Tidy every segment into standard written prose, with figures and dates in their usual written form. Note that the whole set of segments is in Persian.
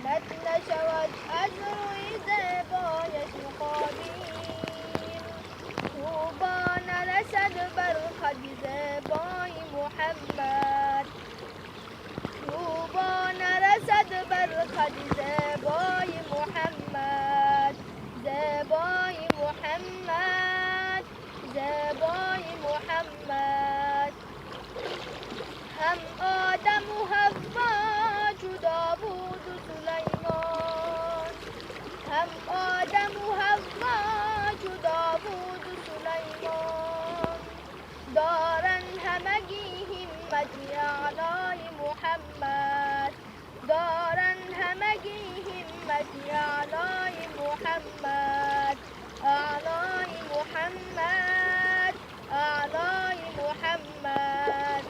نشود از روی زیبایش مقادیر. طوبی نرسد بر خد زیبای محمد، طوبی نرسد بر خد زیبای محمد، زیبای محمد، زیبای محمد. هم آدم و حوا چو داوود و سلیمان، هم آدم و حوا چو داوود و سلیمان. دارند همگی همتی اعلای محمد، دارند همگی همتی اعلای محمد، اعلای محمد، اعلای محمد.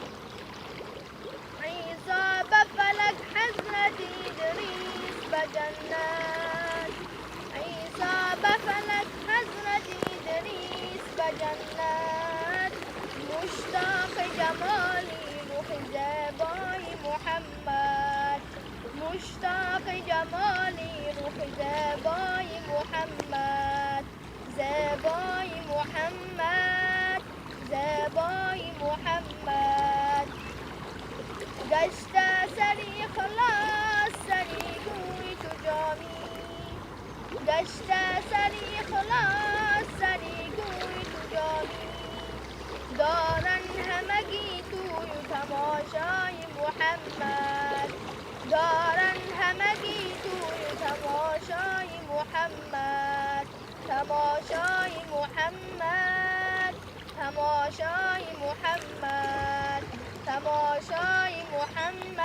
عیسی به فلک، حضرت ادریس به جنت، عیسی به فلک، حضرت ادریس به جنت. مشتاق جمالی رخ زیبای محمد، مشتاق جمالی رخ زیبای محمد، زیبای محمد، زیبای محمد. گشته سری خلاص سری گوی تو جامی، گشته سری خلاص سری گوی تو جامی. دارند همگی توی و تماشای محمد، دارند همگی توی و تماشای محمد، تماشای محمد، تماشای محمد، تماشای محمد.